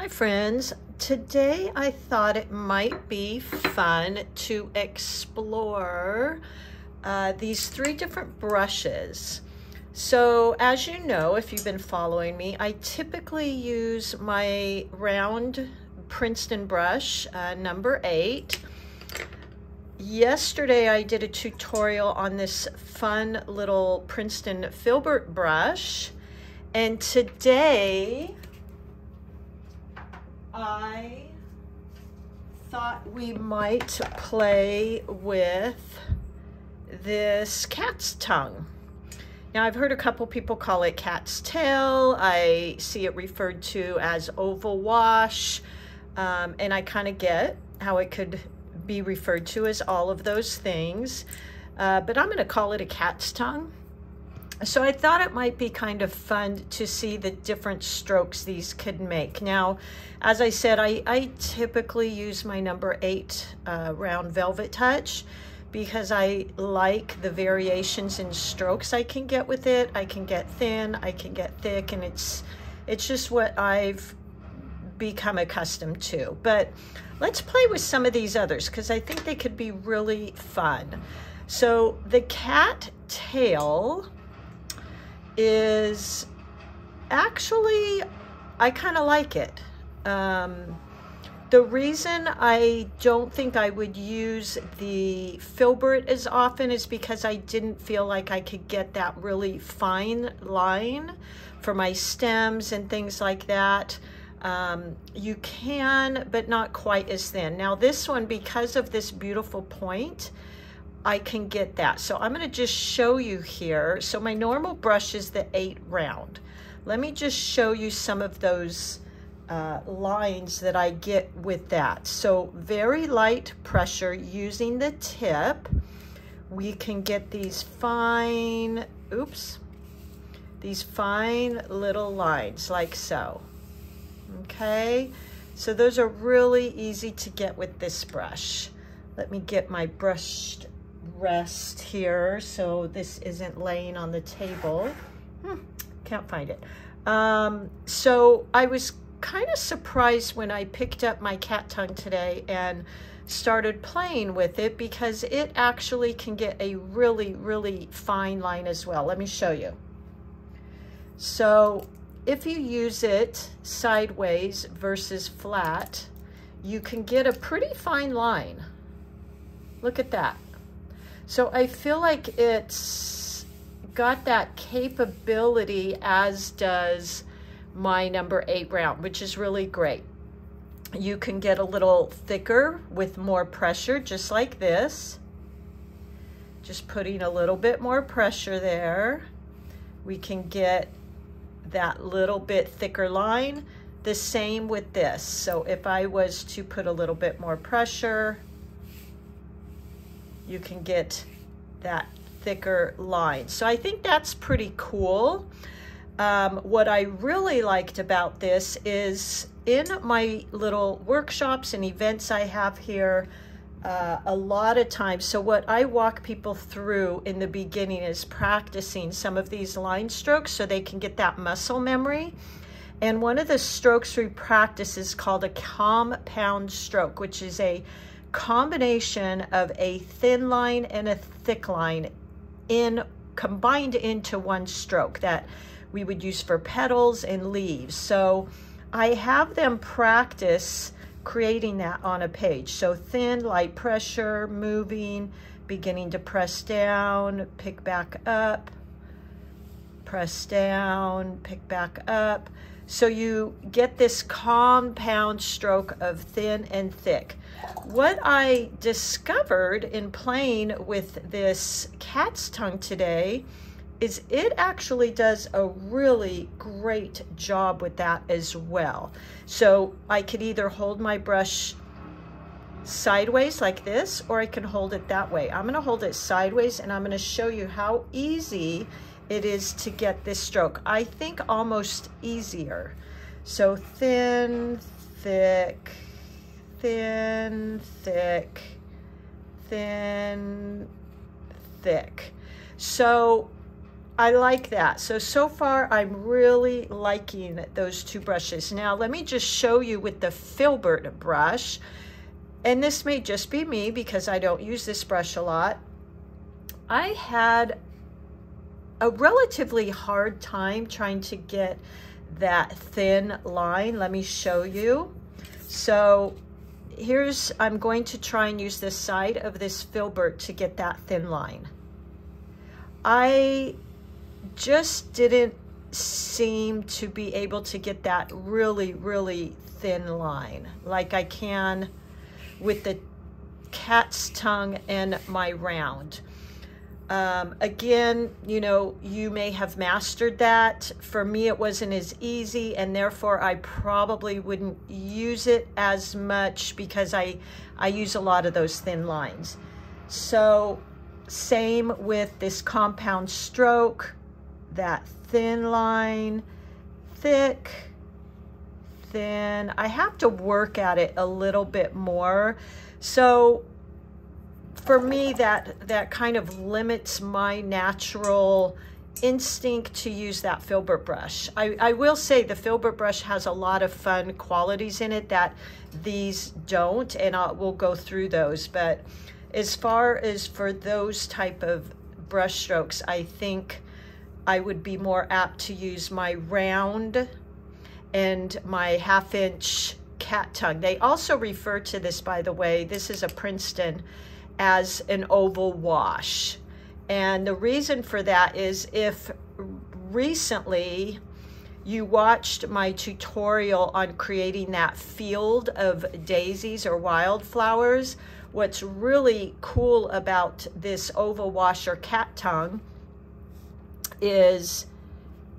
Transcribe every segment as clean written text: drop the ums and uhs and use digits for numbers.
Hi friends, today I thought it might be fun to explore these three different brushes. So as you know, if you've been following me, I typically use my round Princeton brush, number 8. Yesterday I did a tutorial on this fun little Princeton Filbert brush, and today I thought we might play with this cat's tongue. Now, I've heard a couple people call it cat's tail. I see it referred to as oval wash, and I kind of get how it could be referred to as all of those things, but I'm going to call it a cat's tongue. So I thought it might be kind of fun to see the different strokes these could make. Now, as I said, I typically use my number 8 round velvet touch because I like the variations in strokes I can get with it. I can get thin, I can get thick, and it's just what I've become accustomed to. But let's play with some of these others because I think they could be really fun. So the cat tail is actually, I kind of like it. The reason I don't think I would use the Filbert as often is because I didn't feel like I could get that really fine line for my stems and things like that. You can, but not quite as thin. Now this one, because of this beautiful point, I can get that. So I'm going to just show you here. So my normal brush is the 8 round. Let me just show you some of those lines that I get with that. So very light pressure using the tip. We can get these fine, these fine little lines like so. Okay, so those are really easy to get with this brush. Let me get my brush rest here so this isn't laying on the table. Can't find it. So I was kind of surprised when I picked up my cat tongue today and started playing with it because it actually can get a really, really fine line as well. Let me show you. So if you use it sideways versus flat, you can get a pretty fine line. Look at that. So I feel like it's got that capability, as does my number 8 round, which is really great. You can get a little thicker with more pressure, just like this. Just putting a little bit more pressure there. We can get that little bit thicker line. The same with this. So if I was to put a little bit more pressure, you can get that thicker line. So I think that's pretty cool. What I really liked about this is in my little workshops and events I have here, a lot of times, so what I walk people through in the beginning is practicing some of these line strokes so they can get that muscle memory. And one of the strokes we practice is called a compound stroke, which is a combination of a thin line and a thick line combined into one stroke that we would use for petals and leaves. So I have them practice creating that on a page. So thin, light pressure, moving, beginning to press down, pick back up, press down, pick back up. So you get this compound stroke of thin and thick. What I discovered in playing with this cat's tongue today is it actually does a really great job with that as well. So I could either hold my brush sideways like this, or I can hold it that way. I'm gonna hold it sideways and I'm gonna show you how easy it is to get this stroke. I think almost easier. So thin, thick, thin, thick, thin, thick. So I like that. So far I'm really liking those two brushes. Now let me just show you with the Filbert brush, and this may just be me because I don't use this brush a lot. I had a relatively hard time trying to get that thin line. Let me show you. So I'm going to try and use the side of this Filbert to get that thin line. I just didn't seem to be able to get that really, really thin line like I can with the cat's tongue and my round. Again, you know, you may have mastered that. For me, it wasn't as easy, and therefore I probably wouldn't use it as much because I use a lot of those thin lines. So same with this compound stroke, that thin line, thick, thin. I have to work at it a little bit more. So for me, that kind of limits my natural instinct to use that Filbert brush. I will say the Filbert brush has a lot of fun qualities in it that these don't, and we'll go through those. But as far as for those type of brush strokes, I think I would be more apt to use my round and my 1/2 inch cat tongue. They also refer to this, by the way, this is a Princeton, as an oval wash. And the reason for that is if recently you watched my tutorial on creating that field of daisies or wildflowers, what's really cool about this oval wash or cat tongue is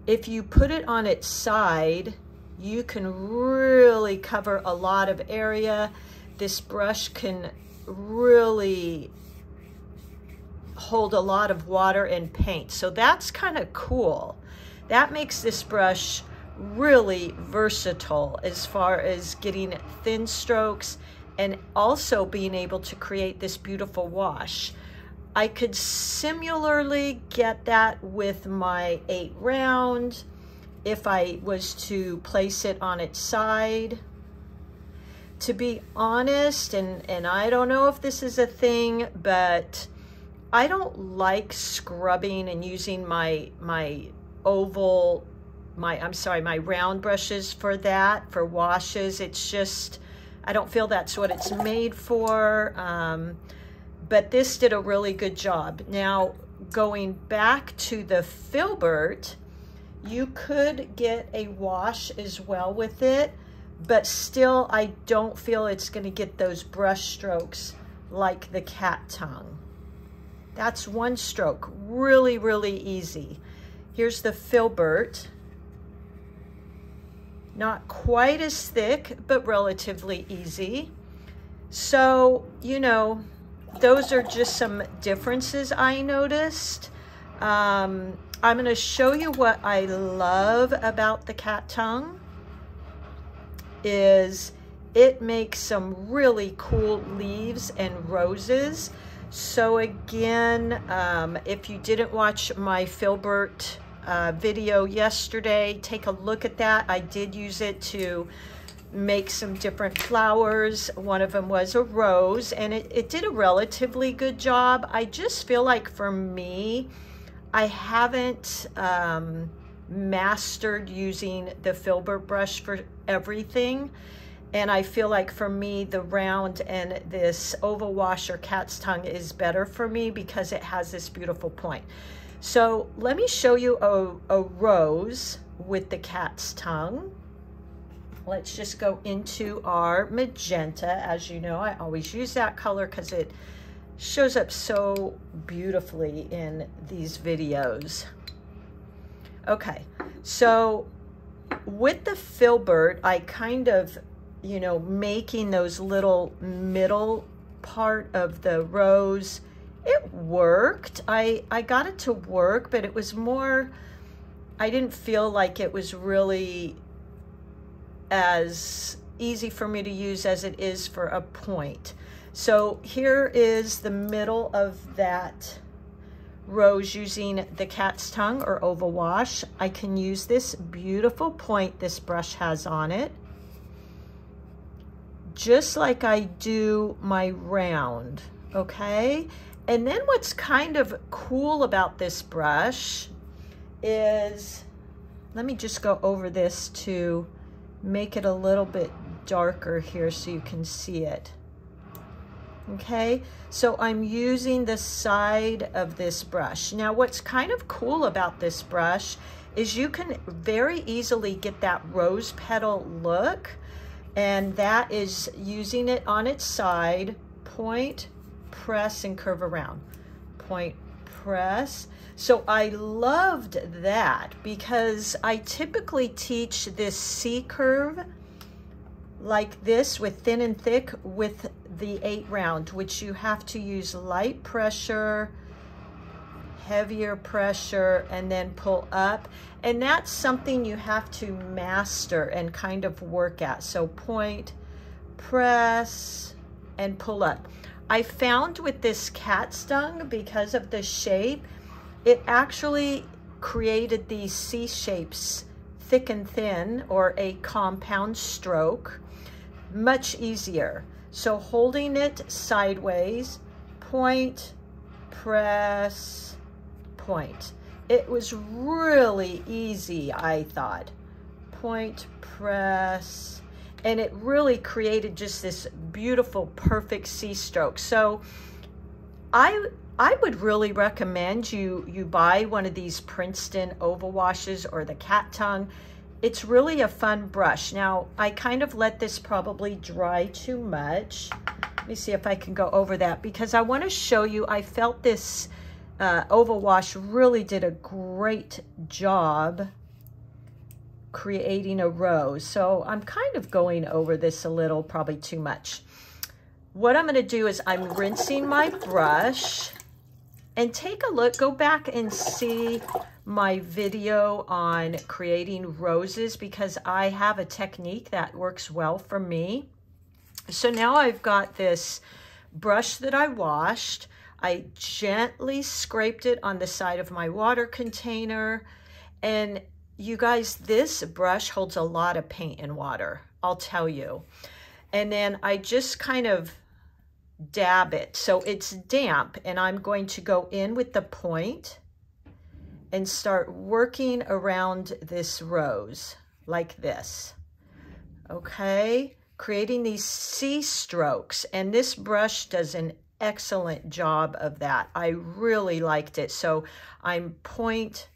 if you put it on its side, you can really cover a lot of area. This brush can really hold a lot of water and paint. So that's kind of cool. That makes this brush really versatile as far as getting thin strokes and also being able to create this beautiful wash. I could similarly get that with my 8 round if I was to place it on its side. To be honest, and I don't know if this is a thing, but I don't like scrubbing and using my round brushes for that, for washes. It's just, I don't feel that's what it's made for. But this did a really good job. Now, going back to the Filbert, you could get a wash as well with it, but still I don't feel it's going to get those brush strokes like the cat tongue. That's one stroke, really, really easy. Here's the Filbert. Not quite as thick, but relatively easy. So, you know, those are just some differences I noticed. I'm going to show you what I love about the cat tongue. Is it makes some really cool leaves and roses. So again, if you didn't watch my Filbert video yesterday, take a look at that. I did use it to make some different flowers. One of them was a rose, and it did a relatively good job. I just feel like for me, I haven't mastered using the Filbert brush for everything, and I feel like for me the round and this oval wash or cat's tongue is better for me because it has this beautiful point. So let me show you a rose with the cat's tongue. Let's just go into our magenta. As you know, I always use that color because it shows up so beautifully in these videos. Okay, so with the Filbert, I kind of, you know, making those little middle part of the rose, it worked. I got it to work, but it was more, I didn't feel like it was really as easy for me to use as it is for a point. So here is the middle of that rose using the cat's tongue or oval wash. I can use this beautiful point this brush has on it, just like I do my round, okay? And then what's kind of cool about this brush is, let me just go over this to make it a little bit darker here so you can see it. Okay, so I'm using the side of this brush. Now what's kind of cool about this brush is you can very easily get that rose petal look, and that is using it on its side, point, press, and curve around. Point, press. So I loved that because I typically teach this C curve like this with thin and thick with the 8 round, which you have to use light pressure, heavier pressure, and then pull up. And that's something you have to master and kind of work at. So point, press, and pull up. I found with this cat's tongue, because of the shape, it actually created these C shapes, thick and thin, or a compound stroke, much easier. So holding it sideways, point, press, point. It was really easy, I thought. Point, press, and it really created just this beautiful, perfect C stroke. So I would really recommend you buy one of these Princeton oval washes or the cat tongue. It's really a fun brush. Now, I kind of let this probably dry too much. Let me see if I can go over that, because I want to show you, I felt this oval wash really did a great job creating a rose. So I'm kind of going over this a little, probably too much. What I'm going to do is I'm rinsing my brush, and take a look, go back and see my video on creating roses, because I have a technique that works well for me. So now I've got this brush that I washed. I gently scraped it on the side of my water container. And you guys, this brush holds a lot of paint and water, I'll tell you. And then I just kind of dab it so it's damp, and I'm going to go in with the point and start working around this rose like this, okay, creating these C strokes. And this brush does an excellent job of that. I really liked it. So I'm point,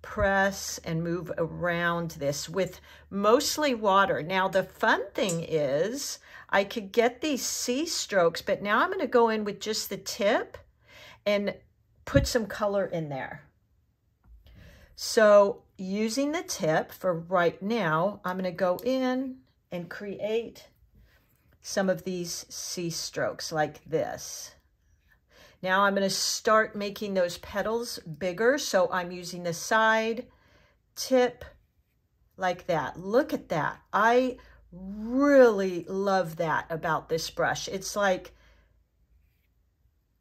press, and move around this with mostly water. Now the fun thing is I could get these C strokes, but now I'm going to go in with just the tip and put some color in there. So using the tip for right now, I'm going to go in and create some of these C strokes like this. Now I'm going to start making those petals bigger. So I'm using the side tip like that. Look at that. I really love that about this brush. It's like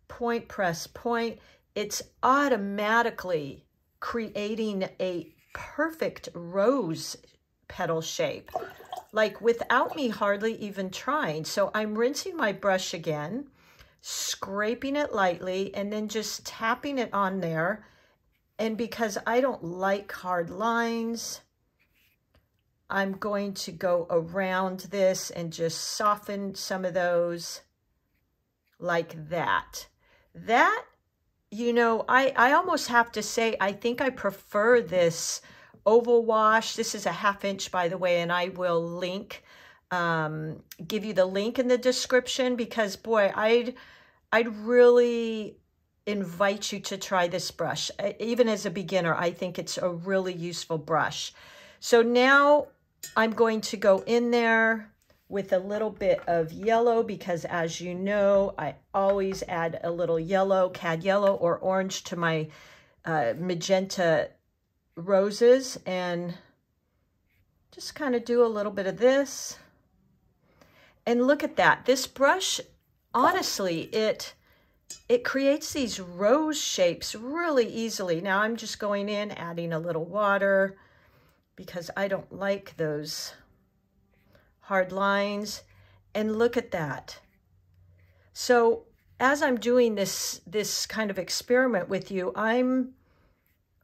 point, press, point. It's automatically creating a perfect rose petal shape, like without me hardly even trying. So I'm rinsing my brush again, scraping it lightly, and then just tapping it on there. And because I don't like hard lines, I'm going to go around this and just soften some of those like that. That, you know, I almost have to say, I think I prefer this oval wash. This is a 1/2 inch, by the way, and I will link, give you the link in the description, because boy, I'd really invite you to try this brush. Even as a beginner, I think it's a really useful brush. So now I'm going to go in there with a little bit of yellow, because as you know, I always add a little yellow, cad yellow or orange to my magenta roses, and just kind of do a little bit of this. And look at that. This brush, honestly, it creates these rose shapes really easily. Now I'm just going in, adding a little water because I don't like those hard lines. And look at that. So as I'm doing this kind of experiment with you, I'm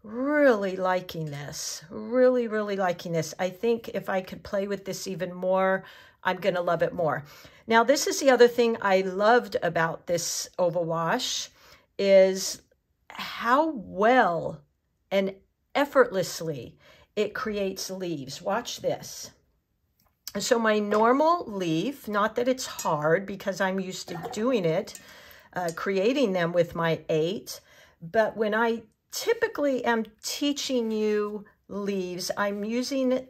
really liking this, really liking this. I think if I could play with this even more, I'm going to love it more. Now, this is the other thing I loved about this oval wash is how well and effortlessly it creates leaves. Watch this. So my normal leaf, not that it's hard because I'm used to doing it, creating them with my 8, but when I typically am teaching you leaves, I'm using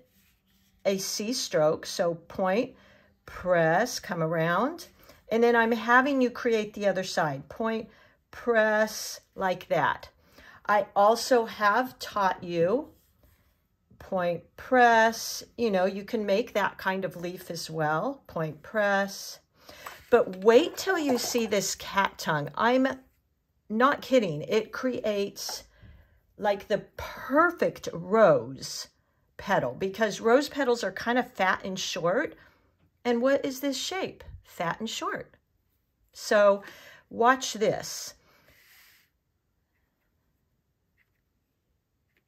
a C stroke, so point, press, come around, and then I'm having you create the other side, point, press, like that. I also have taught you point, press, you know, you can make that kind of leaf as well, point, press, but wait till you see this cat tongue. I'm not kidding. It creates like the perfect rose petal because rose petals are kind of fat and short. And what is this shape? Fat and short. So watch this.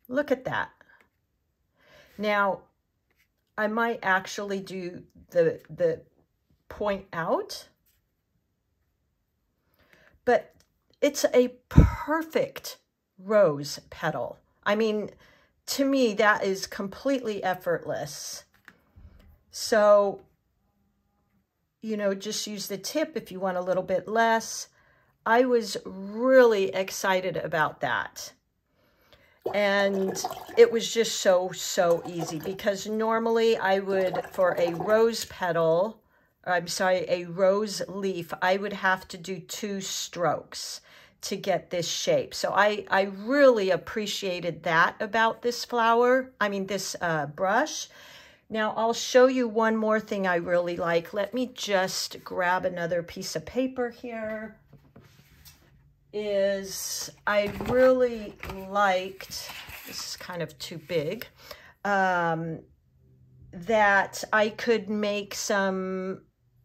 Look at that. Now, I might actually do the point out, but it's a perfect rose petal. I mean, to me, that is completely effortless. So, you know, just use the tip if you want a little bit less. I was really excited about that. And it was just so easy because normally I would, for a rose petal, I'm sorry, a rose leaf, I would have to do 2 strokes to get this shape. So I really appreciated that about this flower, this brush. Now I'll show you one more thing I really like. Let me just grab another piece of paper here. I really liked, this is kind of too big, that I could make some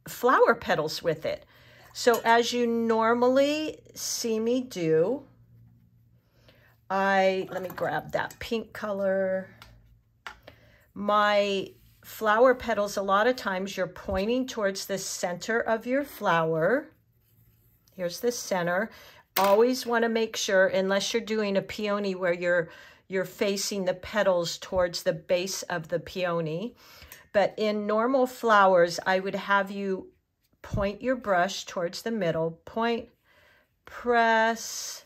flower petals with it. So as you normally see me do, let me grab that pink color. My flower petals, a lot of times you're pointing towards the center of your flower. Here's the center. Always want to make sure, unless you're doing a peony where you're facing the petals towards the base of the peony. But in normal flowers, I would have you point your brush towards the middle, point, press,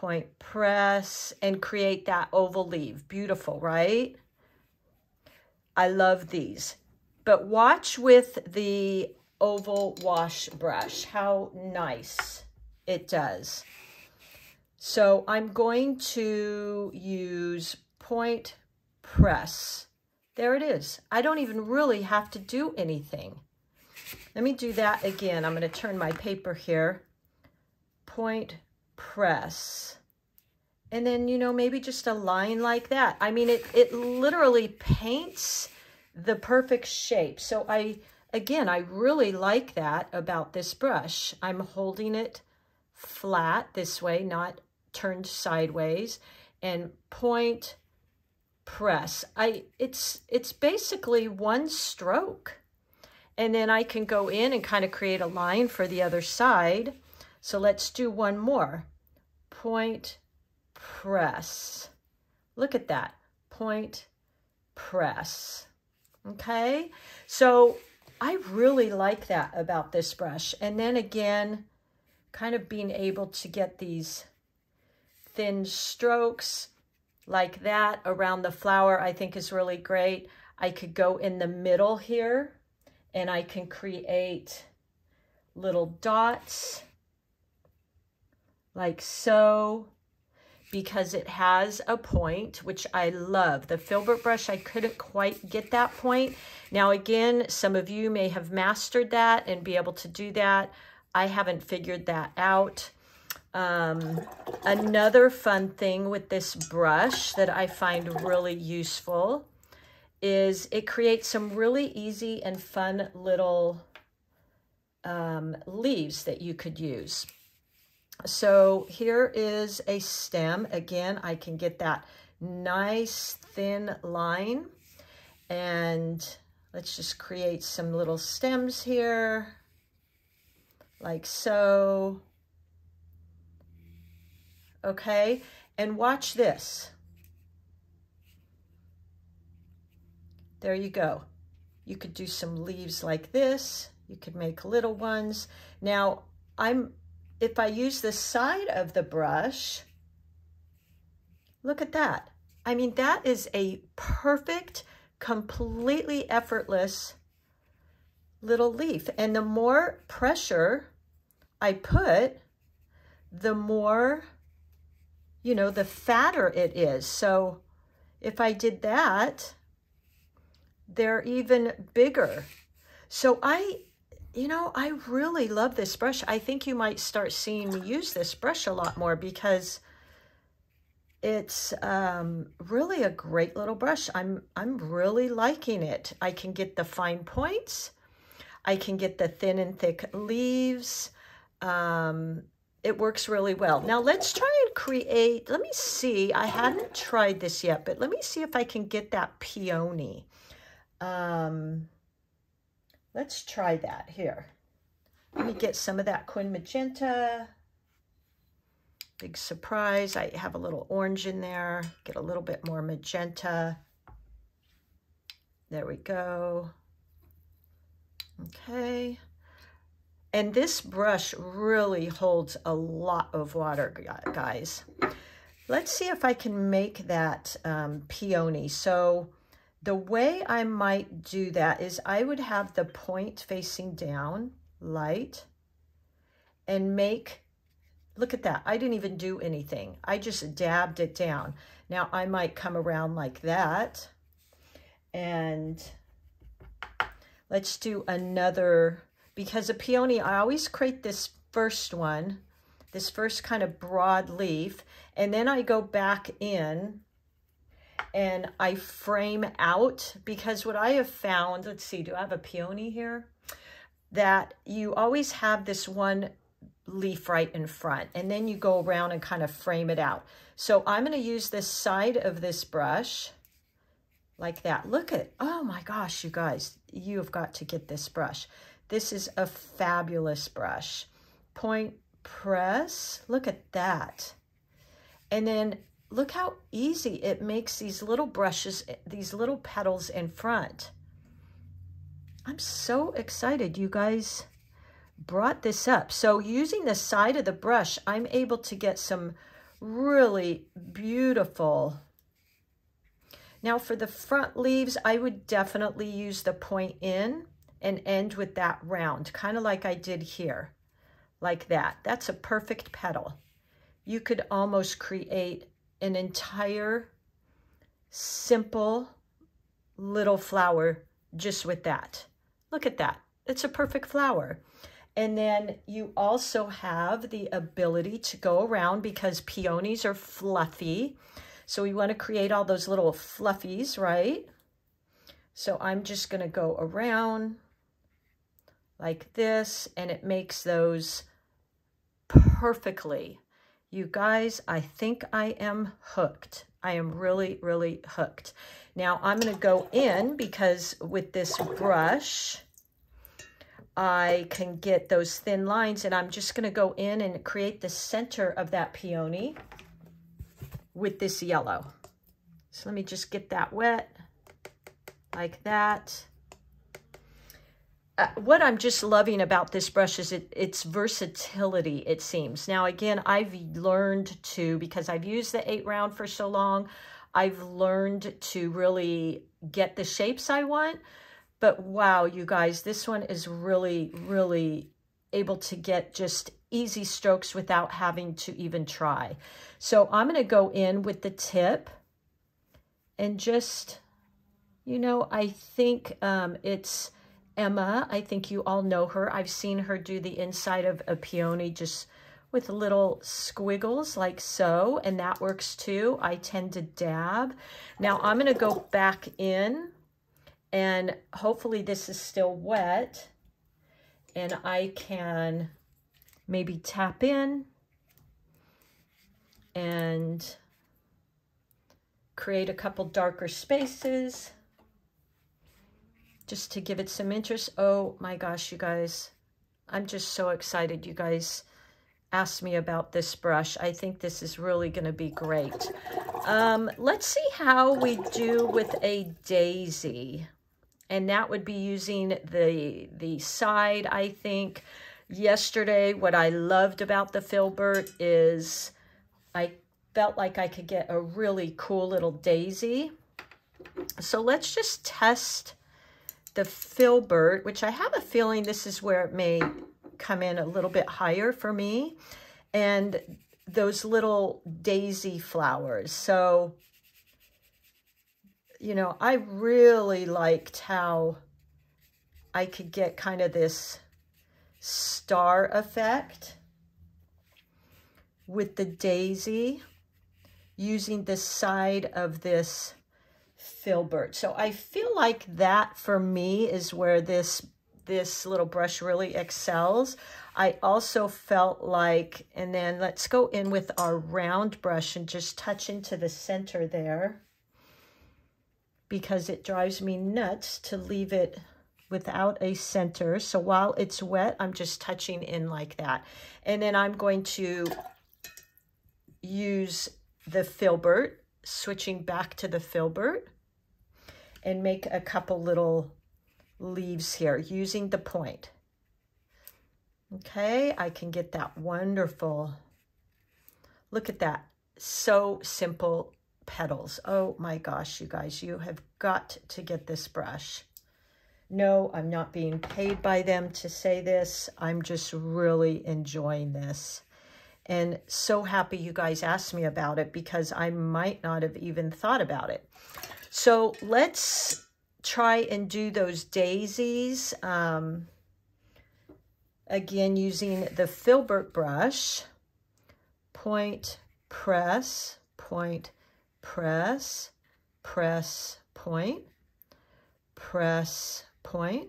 and create that oval leaf. Beautiful, right? I love these. But watch with the oval wash brush how nice it does. So I'm going to use point, press. There it is. I don't even really have to do anything. Let me do that again. I'm going to turn my paper here. Point, press. And then, you know, maybe just a line like that. I mean, it literally paints the perfect shape. So I really like that about this brush. I'm holding it flat this way, not turned sideways, and point, press. It's basically one stroke. And then I can go in and kind of create a line for the other side. So let's do one more. Point, press. Look at that. Point, press. Okay? So I really like that about this brush. And then again, kind of being able to get these thin strokes like that around the flower, I think is really great. I could go in the middle here and I can create little dots like so, because it has a point, which I love. The Filbert brush, I couldn't quite get that point. Now again, some of you may have mastered that and be able to do that. I haven't figured that out. Another fun thing with this brush that I find really useful is it creates some really easy and fun little leaves that you could use. So here is a stem. Again, I can get that nice thin line, and let's just create some little stems here, like so. Okay, and watch this. There you go. You could do some leaves like this. You could make little ones. Now, if I use the side of the brush, look at that. I mean, that is a perfect, completely effortless little leaf. And the more pressure I put, the more, you know, the fatter it is. So if I did that, they're even bigger. So I really love this brush. I think you might start seeing me use this brush a lot more because it's really a great little brush. I'm really liking it. I can get the fine points. I can get the thin and thick leaves. It works really well. Now let's try and create, let me see, I hadn't tried this yet, but let me see if I can get that peony. Let's try that here. Let me get some of that Quin Magenta. Big surprise, I have a little orange in there. Get a little bit more magenta. There we go. Okay. And this brush really holds a lot of water, guys. Let's see if I can make that peony. So the way I might do that is I would have the point facing down, light, and make, look at that. I didn't even do anything. I just dabbed it down. Now I might come around like that, and let's do another, because a peony, I always create this first one, this first kind of broad leaf, and then I go back in and I frame out, because what I have found, let's see, do I have a peony here? That you always have this one leaf right in front, and then you go around and kind of frame it out. So I'm going to use this side of this brush like that. Look at, oh my gosh, you guys, you have got to get this brush. This is a fabulous brush. Point press, look at that. And then look how easy it makes these little brushes, these little petals in front. I'm so excited you guys brought this up. So using the side of the brush, I'm able to get some really beautiful. Now for the front leaves, I would definitely use the point in and end with that round, kind of like I did here, like that. That's a perfect petal. You could almost create an entire simple little flower just with that. Look at that. It's a perfect flower. And then you also have the ability to go around, because peonies are fluffy. So we want to create all those little fluffies, right? So I'm just going to go around like this, and it makes those perfectly. You guys, I think I am hooked. I am really, really hooked. Now I'm going to go in, because with this brush, I can get those thin lines, and I'm just going to go in and create the center of that peony with this yellow. So let me just get that wet like that. What I'm just loving about this brush is its versatility, it seems. Now, again, I've learned to, because I've used the 8 round for so long, I've learned to really get the shapes I want. But wow, you guys, this one is really, really able to get just easy strokes without having to even try. So I'm going to go in with the tip and just, you know, I think it's Emma. I think you all know her. I've seen her do the inside of a peony just with little squiggles like so, and that works too. I tend to dab. Now I'm going to go back in, and hopefully this is still wet, and I can maybe tap in and create a couple darker spaces just to give it some interest. Oh my gosh, you guys, I'm just so excited you guys asked me about this brush. I think this is really going to be great. Let's see how we do with a daisy. And that would be using the side, I think. Yesterday, what I loved about the Filbert is I felt like I could get a really cool little daisy. So let's just test the Filbert, which I have a feeling this is where it may come in a little bit higher for me, and those little daisy flowers. So, you know, I really liked how I could get kind of this star effect with the daisy using the side of this Filbert. So I feel like that for me is where this little brush really excels. I also felt like, and then let's go in with our round brush and just touch into the center there, because it drives me nuts to leave it without a center. So while it's wet, I'm just touching in like that. And then I'm going to use the Filbert, switching back to the Filbert, and make a couple little leaves here using the point. Okay, I can get that wonderful, look at that, so simple petals. Oh my gosh, you guys, you have got to get this brush. No, I'm not being paid by them to say this. I'm just really enjoying this. And so happy you guys asked me about it, because I might not have even thought about it. So let's try and do those daisies. Again, using the Filbert brush. Point, press, point, press, press, point, press, point,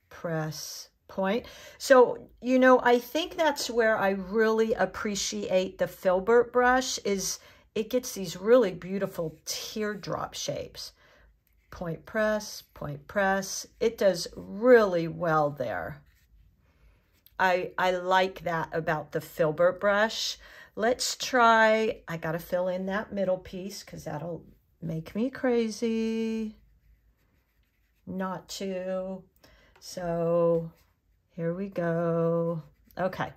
press, point. So, you know, I think that's where I really appreciate the Filbert brush, is it gets these really beautiful teardrop shapes. Point, press, point, press. It does really well there. I like that about the Filbert brush. Let's try, I gotta fill in that middle piece because that'll make me crazy not to. So here we go. Okay.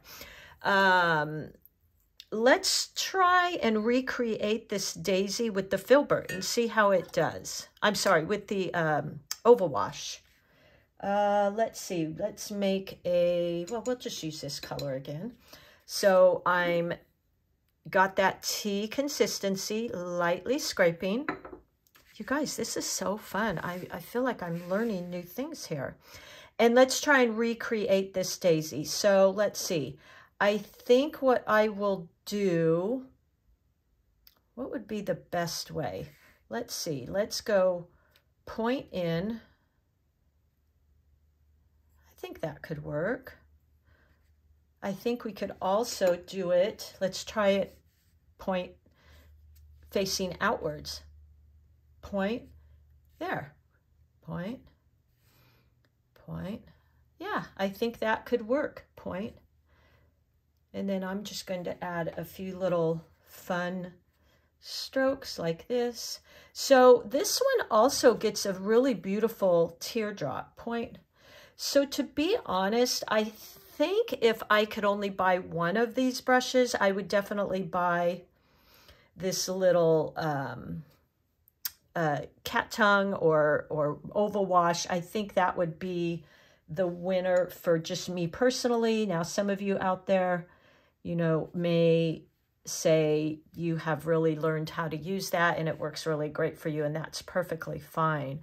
Let's try and recreate this daisy with the Filbert and see how it does. I'm sorry, with the oval wash. Let's see, let's make a, well, we'll just use this color again. So I'm got that tea consistency, lightly scraping. You guys, this is so fun. I feel like I'm learning new things here. And let's try and recreate this daisy. So let's see. I think what I will do, what would be the best way? Let's see. Let's go point in. I think that could work. I think we could also do it. Let's try it point facing outwards. Point there. Point. Point. Yeah, I think that could work. Point. And then I'm just going to add a few little fun strokes like this. So this one also gets a really beautiful teardrop. Point. So to be honest, I think if I could only buy one of these brushes, I would definitely buy this little cat tongue or oval wash. I think that would be the winner for just me personally. Now, some of you out there, you know, may say you have really learned how to use that and it works really great for you, and that's perfectly fine.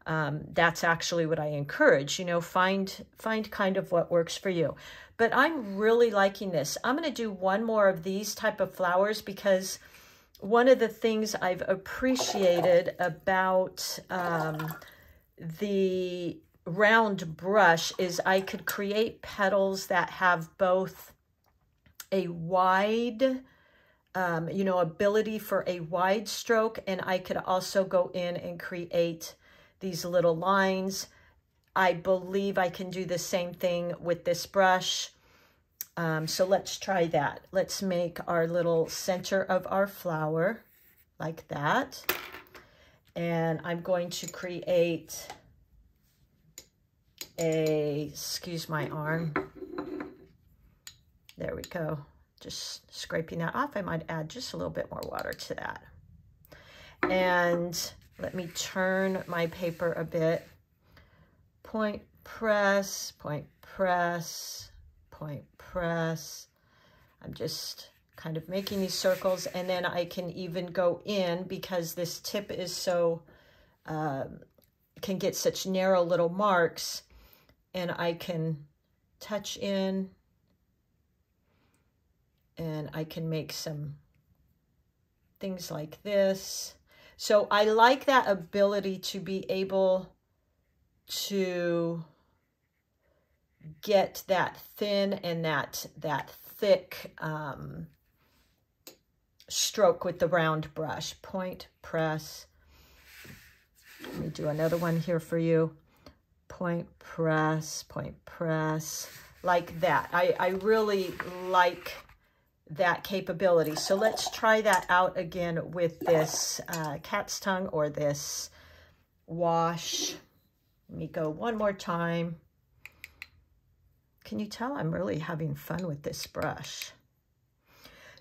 that's actually what I encourage, you know, find kind of what works for you. But I'm really liking this. I'm going to do one more of these type of flowers because one of the things I've appreciated about the round brush is I could create petals that have both a wide, you know, ability for a wide stroke, and I could also go in and create these little lines. I believe I can do the same thing with this brush. So let's try that. Let's make our little center of our flower like that. And I'm going to create a, excuse my arm. There we go. Just scraping that off. I might add just a little bit more water to that. And let me turn my paper a bit. Point, press, point, press, point, press. I'm just kind of making these circles, and then I can even go in because this tip is so, can get such narrow little marks, and I can touch in and I can make some things like this. So I like that ability to be able to get that thin and that thick stroke with the round brush. Point, press. Let me do another one here for you. Point, press, like that. I really like that capability. So let's try that out again with this cat's tongue or this wash. Let me go one more time. Can you tell I'm really having fun with this brush?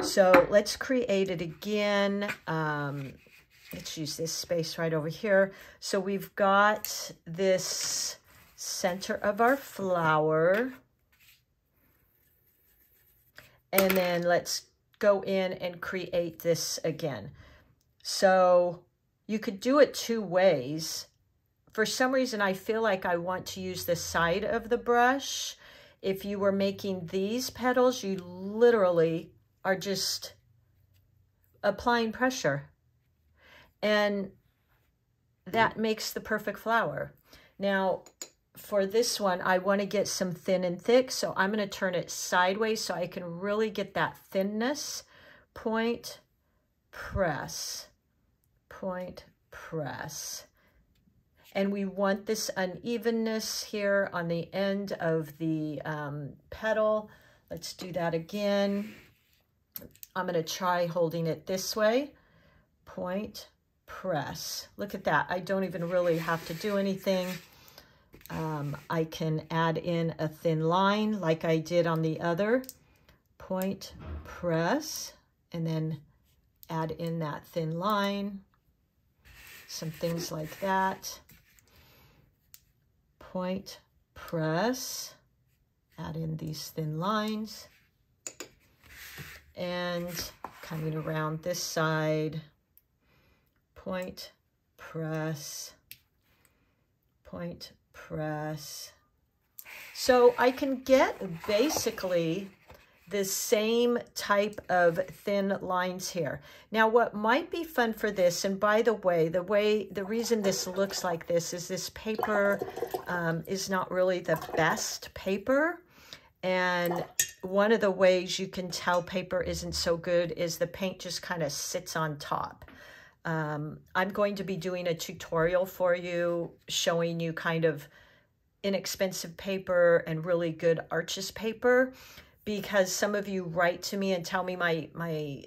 So let's create it again. Let's use this space right over here. So we've got this center of our flower. And then let's go in and create this again. So you could do it two ways. For some reason, I feel like I want to use the side of the brush. If you were making these petals, you literally are just applying pressure. And that makes the perfect flower. Now, for this one, I want to get some thin and thick, so I'm going to turn it sideways so I can really get that thinness. Point, press, point, press. And we want this unevenness here on the end of the petal. Let's do that again. I'm going to try holding it this way. Point, press. Look at that. I don't even really have to do anything. I can add in a thin line like I did on the other. Point, press, and then add in that thin line. Some things like that. Point, press, add in these thin lines. And coming around this side. Point, press, point, press. So I can get basically the same type of thin lines here. Now what might be fun for this, and by the way, the reason this looks like this is this paper is not really the best paper. And one of the ways you can tell paper isn't so good is the paint just kind of sits on top. I'm going to be doing a tutorial for you showing you kind of inexpensive paper and really good Arches paper, because some of you write to me and tell me my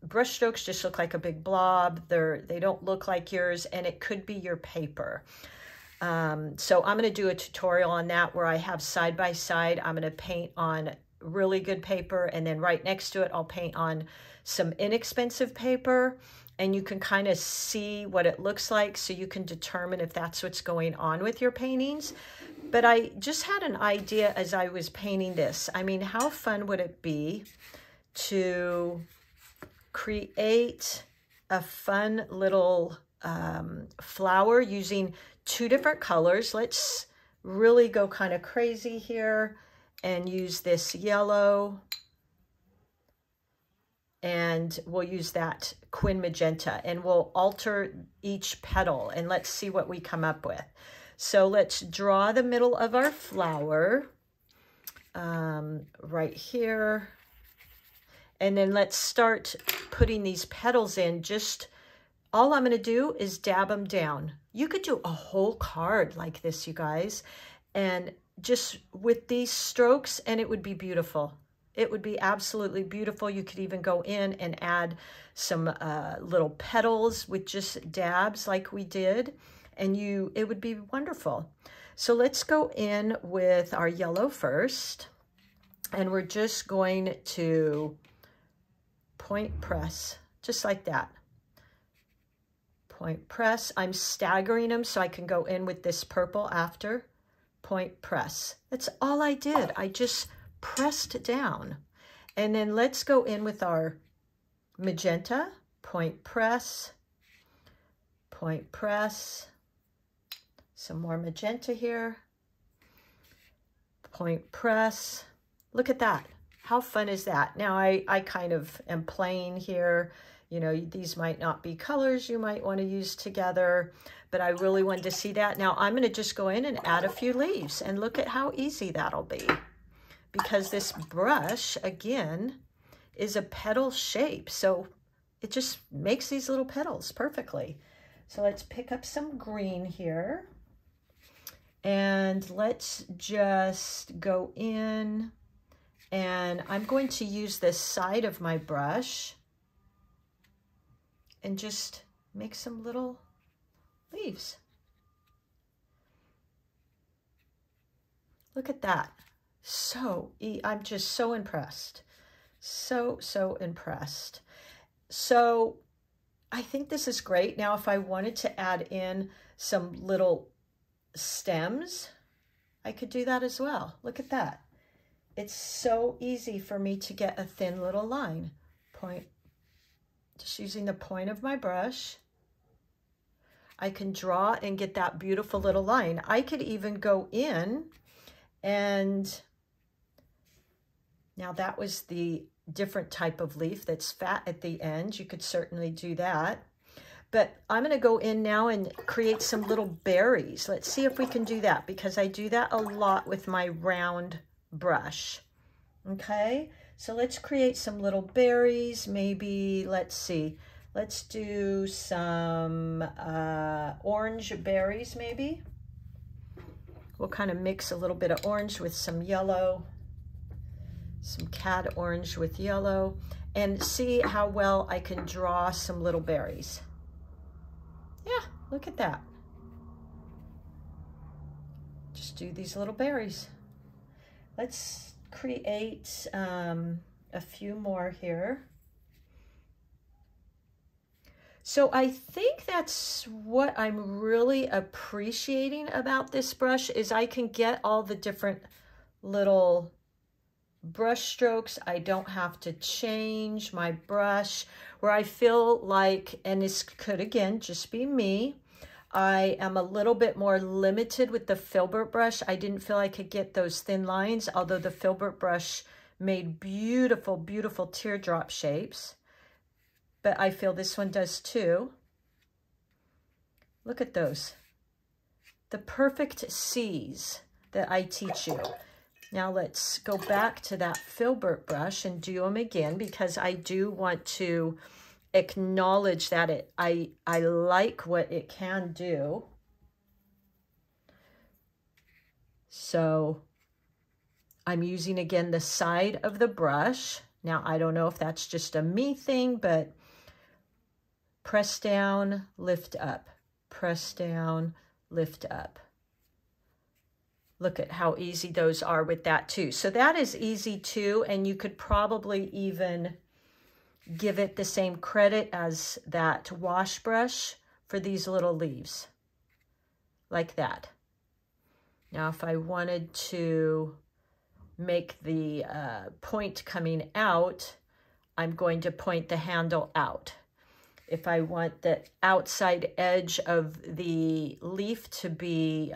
brush strokes just look like a big blob. They don't look like yours, and it could be your paper. So I'm going to do a tutorial on that where I have side by side. I'm going to paint on really good paper, and then right next to it I'll paint on some inexpensive paper, and you can kind of see what it looks like so you can determine if that's what's going on with your paintings. But I just had an idea as I was painting this. I mean, how fun would it be to create a fun little flower using two different colors. Let's really go kind of crazy here and use this yellow. And we'll use that Quin Magenta, and we'll alter each petal, and let's see what we come up with. So let's draw the middle of our flower right here. And then let's start putting these petals in. Just all I'm going to do is dab them down. You could do a whole card like this, you guys, and just with these strokes, and it would be beautiful. It would be absolutely beautiful. You could even go in and add some little petals with just dabs like we did, and it would be wonderful. So let's go in with our yellow first, and we're just going to point press, just like that. Point press. I'm staggering them so I can go in with this purple after. Point press. That's all I did. I just pressed down. And then let's go in with our magenta. Point press. Point press. Some more magenta here. Point press. Look at that. How fun is that? Now I kind of am playing here. You know, these might not be colors you might want to use together, but I really wanted to see that. Now I'm going to just go in and add a few leaves, and look at how easy that'll be. Because this brush, again, is a petal shape. So it just makes these little petals perfectly. So let's pick up some green here. And let's just go in, and I'm going to use this side of my brush and just make some little leaves. Look at that. I'm just so impressed. So impressed. So I think this is great. Now, if I wanted to add in some little stems, I could do that as well. Look at that. It's so easy for me to get a thin little line. Just using the point of my brush, I can draw and get that beautiful little line. I could even go in and now that was the different type of leaf that's fat at the end. You could certainly do that. But I'm going to go in now and create some little berries. Let's see if we can do that, because I do that a lot with my round brush. Okay, so let's create some little berries. Maybe, let's see, let's do some orange berries maybe. We'll kind of mix a little bit of orange with some yellow, some cad orange with yellow, and see how well I can draw some little berries. Yeah, look at that. Just do these little berries. Let's create a few more here. So I think that's what I'm really appreciating about this brush is I can get all the different little brush strokes. I don't have to change my brush, where I feel like, and this could again just be me, I am a little bit more limited with the Filbert brush. I didn't feel I could get those thin lines, although the Filbert brush made beautiful, beautiful teardrop shapes. But I feel this one does too. Look at those. The perfect C's that I teach you. Now let's go back to that Filbert brush and do them again, because I do want to acknowledge that I like what it can do. So I'm using again the side of the brush. Now I don't know if that's just a me thing, but press down, lift up, press down, lift up. Look at how easy those are with that too. So that is easy too, and you could probably even give it the same credit as that wash brush for these little leaves, like that. Now, if I wanted to make the point coming out, I'm going to point the handle out. if I want the outside edge of the leaf to be,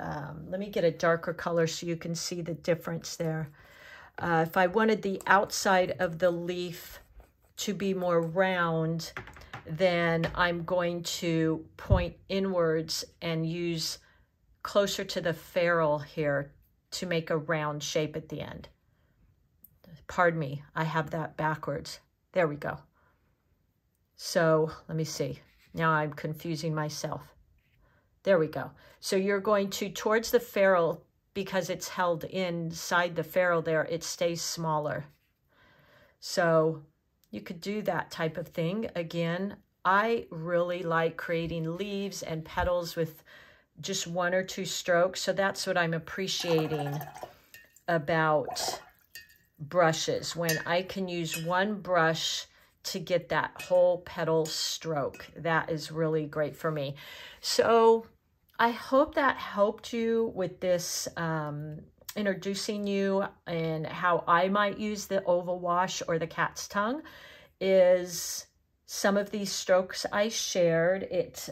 let me get a darker color so you can see the difference there. If I wanted the outside of the leaf to be more round, then I'm going to point inwards and use closer to the ferrule here to make a round shape at the end. Pardon me, I have that backwards. There we go. So let me see. Now I'm confusing myself. There we go. So you're going to, towards the ferrule, because it's held inside the ferrule there, it stays smaller. So you could do that type of thing. Again, I really like creating leaves and petals with just 1 or 2 strokes. So that's what I'm appreciating about brushes, when I can use one brush to get that whole petal stroke. That is really great for me. So I hope that helped you with this, introducing you and how I might use the oval wash or the cat's tongue. Is some of these strokes I shared. It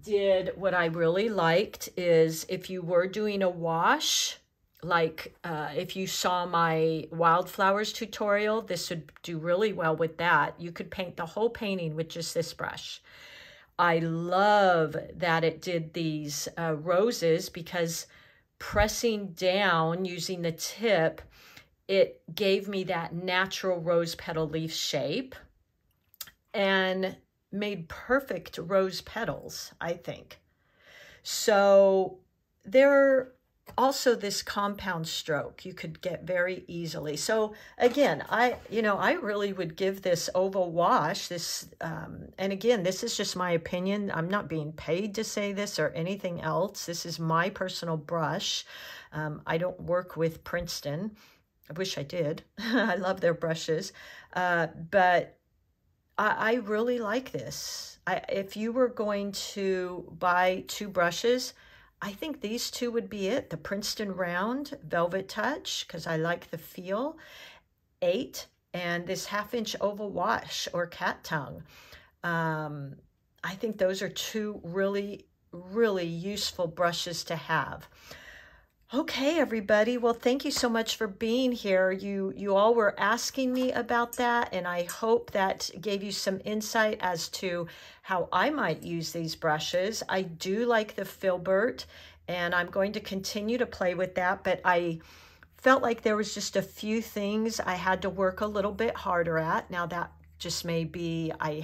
did, what I really liked is if you were doing a wash, like if you saw my wildflowers tutorial, this would do really well with that. You could paint the whole painting with just this brush. I love that it did these roses, because pressing down using the tip, it gave me that natural rose petal leaf shape and made perfect rose petals, I think. So there also this compound stroke you could get very easily. So again, I really would give this oval wash this, and again, this is just my opinion. I'm not being paid to say this or anything else. This is my personal brush. I don't work with Princeton. I wish I did. I love their brushes. But I really like this. If you were going to buy 2 brushes, I think these 2 would be it. The Princeton Round Velvet Touch, because I like the feel, 8, and this 1/2-inch oval wash or cat tongue. I think those are 2 really, really useful brushes to have. Okay, everybody. Well, thank you so much for being here. You all were asking me about that, and I hope that gave you some insight as to how I might use these brushes. I do like the Filbert, and I'm going to continue to play with that, but I felt like there was just a few things I had to work a little bit harder at. Now, that just may be I'm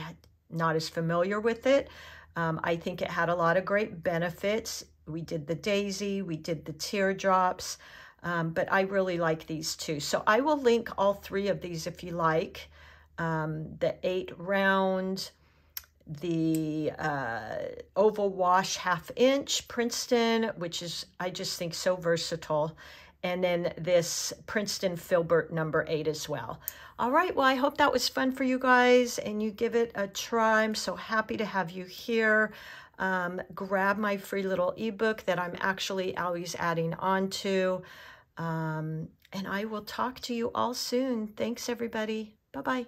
not as familiar with it. I think it had a lot of great benefits. We did the daisy, we did the teardrops, but I really like these 2. So I will link all 3 of these if you like. The 8 round, the oval wash 1/2-inch Princeton, which is, I just think, so versatile. And then this Princeton Filbert number 8 as well. All right, well, I hope that was fun for you guys and you give it a try. I'm so happy to have you here. Grab my free little ebook that I'm actually always adding on to. And I will talk to you all soon. Thanks, everybody. Bye-bye.